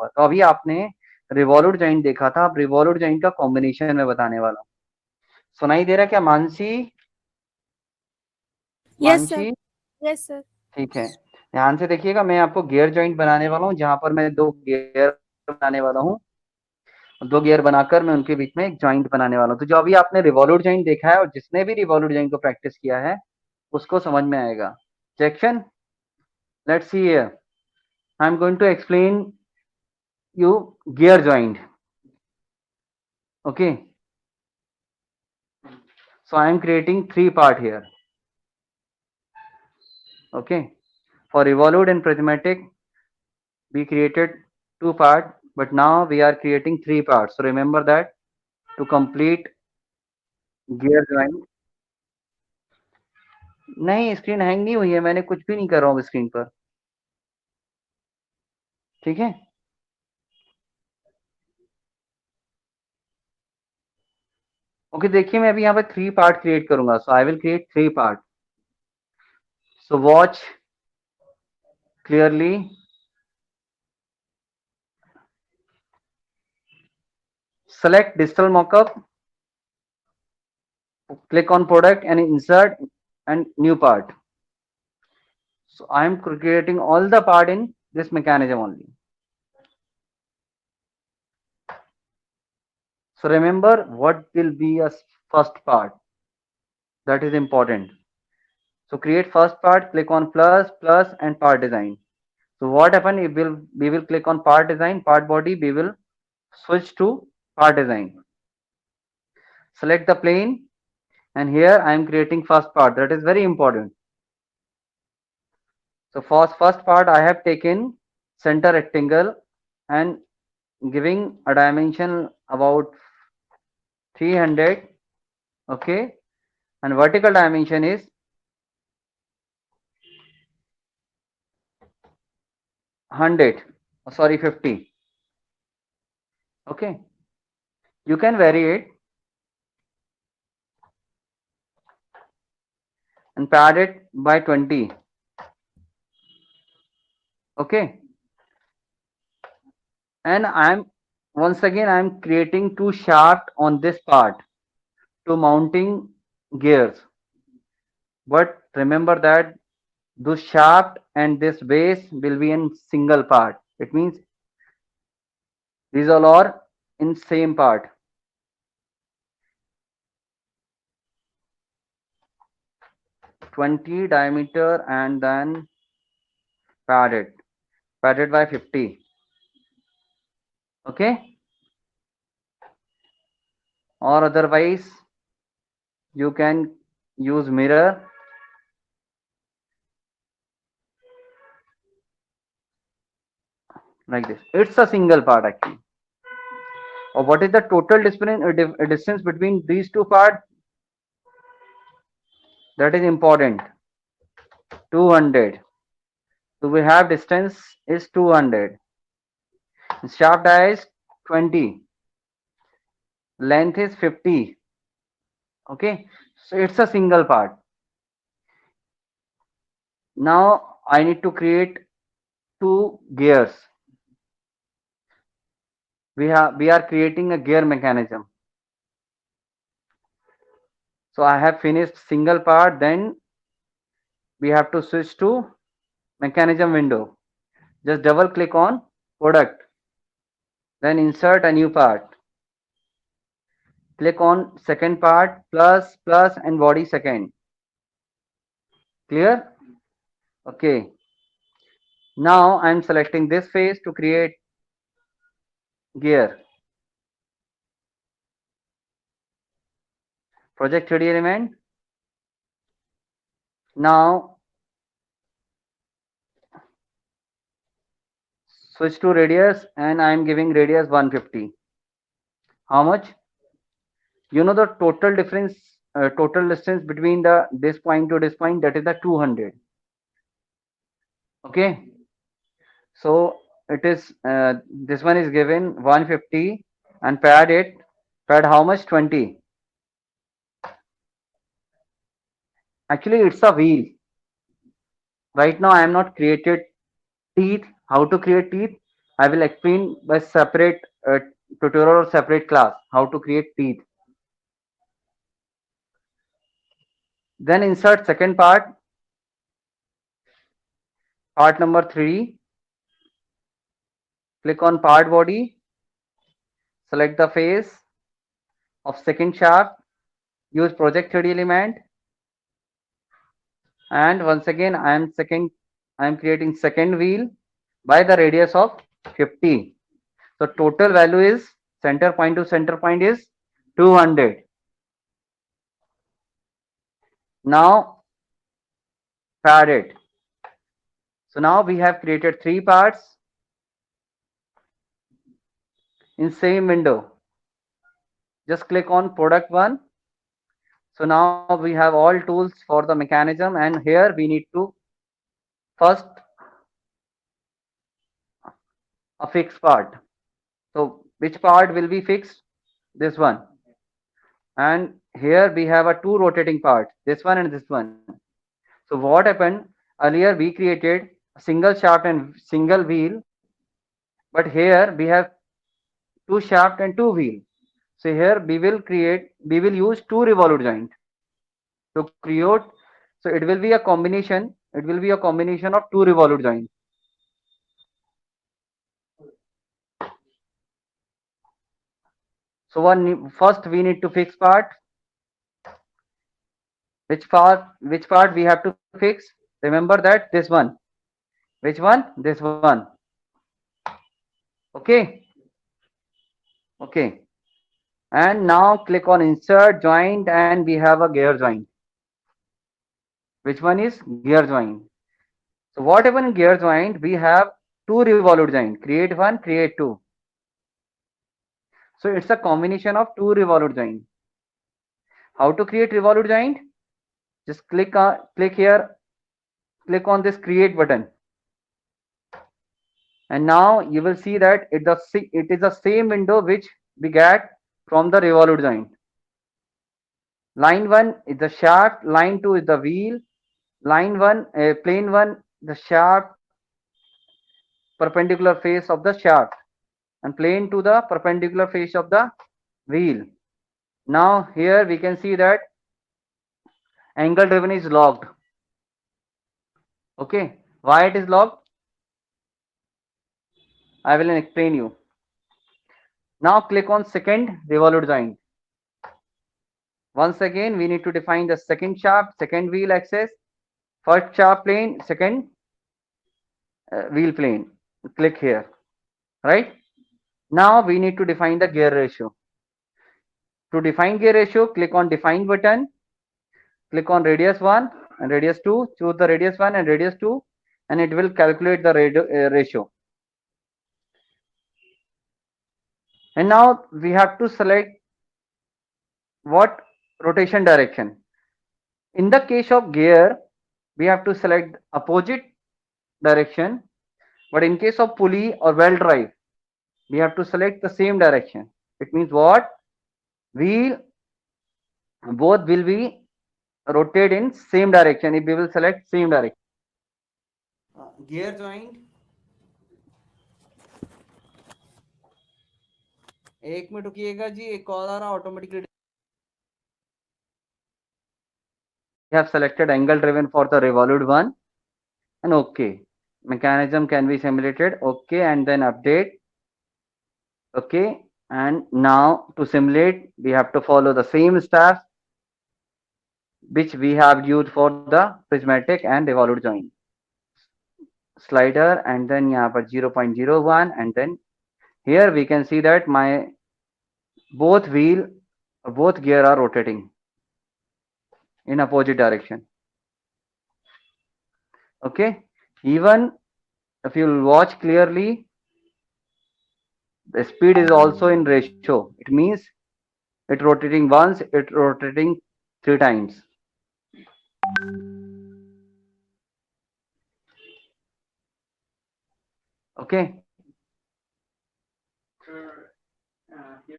होगा। तो अभी आपने रिवॉल्यूट जॉइंट देखा था, अब रिवॉल्यूट जॉइंट का कॉम्बिनेशन में बताने वाला हूँ। सुनाई दे रहा है क्या Mansi? Yes sir. Mansi, yes sir. ठीक है, ध्यान से देखिएगा। मैं आपको गियर जॉइंट बनाने वाला हूँ, जहां पर मैं 2 गियर बनाने वाला हूँ। 2 गियर बनाकर मैं उनके बीच में एक जॉइंट बनाने वाला हूँ। तो जो अभी आपने रिवॉल्यूट जॉइंट देखा है, और जिसने भी रिवॉल्यूट जॉइंट को प्रैक्टिस किया है उसको समझ में आएगा। Section, let's see here, I am going to explain you gear joint. Okay, so I am creating 3 part here. Okay, for revolute and prismatic we created 2 part, but now we are creating 3 parts. So remember that to complete gear joint. नहीं, screen hang नहीं हुई है, मैंने कुछ भी नहीं कर रहा हूँ स्क्रीन पर। ठीक है, ओके, देखिए मैं अभी यहाँ पे 3 पार्ट क्रिएट करूंगा। So I will create 3 part. So watch clearly, select digital mockup, click on product and insert and new part. So I am creating all the part in this mechanism only. So remember what will be a first part, that is important. So create first part, click on plus, plus and part design. So what happen if we will click on part design, part body, we will switch to part design. Select the plane and here I am creating first part, that is very important. So for first part I have taken center rectangle and giving a dimension about 300. Okay, and vertical dimension is 100, sorry 50. Okay, you can vary it and pad it by 20. Okay, and I'm once again I'm creating 2 shaft on this part to mounting gears, but remember that this shaft and this base will be in single part. It means these all are in same part. 20 diameter and then padded by 50. Okay, or otherwise you can use mirror like this. It's a single part actually. Or what is the total distance between these 2 parts? That is important. 200. So we have distance is 200. Shaft diameter is 20. Length is 50. Okay, so it's a single part. Now I need to create 2 gears. We are creating a gear mechanism. So I have finished single part, then we have to switch to mechanism window. Just double click on product, then insert a new part. Click on second part, plus, plus and body second. Clear? Okay. Now I am selecting this face to create gear. Project 3D element. Now switch to radius and I am giving radius 150. How much? You know the total difference, total distance between the this point to this point, that is the 200. Okay, so it is this one is given 150 and pad it. Pad how much? 20. Actually it's a wheel. Right now I am not created teeth. How to create teeth? I will explain by separate tutorial or separate class how to create teeth. Then insert second part, part number 3. Click on part body, select the face of second shaft, use project 3D element, and once again I am creating second wheel by the radius of 50. So total value is center point to center point is 200. Now pad it. So now we have created 3 parts in same window. Just click on product 1. So now we have all tools for the mechanism, and here we need to first a fixed part. So which part will be fixed? This one. And here we have a 2 rotating parts, this one and this one. So what happened? Earlier we created a single shaft and single wheel, but here we have 2 shaft and 2 wheel. So here we will use 2 revolute joint to create. So it will be a combination. It will be a combination of 2 revolute joint. So first we need to fix part. Which part we have to fix? Remember that this one. Which one? This one. Okay. Okay. And now click on insert joint, and we have a gear joint. Which one is gear joint? So what happened in gear joint? We have 2 revolute joint. Create one, create two. So it's a combination of 2 revolute joint. How to create revolute joint? Just click here, click on this create button, and now you will see that it is the same window which we get from the revolute joint. Line 1 is the shaft, line 2 is the wheel, line 1 plane 1 the shaft perpendicular face of the shaft, and plane to the perpendicular face of the wheel. Now here we can see that angle driven is locked. Okay, why it is locked? I will explain you. Now click on second revolute joint. Once again we need to define the second shaft, second wheel axis, first shaft plane, second wheel plane. Click here, right? Now we need to define the gear ratio. To define gear ratio, click on define button, click on radius 1 and radius 2, choose the radius 1 and radius 2, and it will calculate the ratio. And now we have to select what rotation direction. In the case of gear, we have to select opposite direction, but in case of pulley or belt drive, we have to select the same direction. It means what? Wheel both will be rotate in same direction if we will select same direction. Gear joint, एक minute रुकिएगा जी, एक call आ रहा automatically. We have selected angle driven for the revolute one, and okay, mechanism can be simulated. Okay, and then update. Okay, and now to simulate we have to follow the same steps which we have used for the prismatic and revolute joint. Slider, and then यहाँ पर 0.01, and then here we can see that my both gear are rotating in opposite direction. Okay, even if you watch clearly, the speed is also in ratio. It means it rotating once, it rotating 3 times. Okay,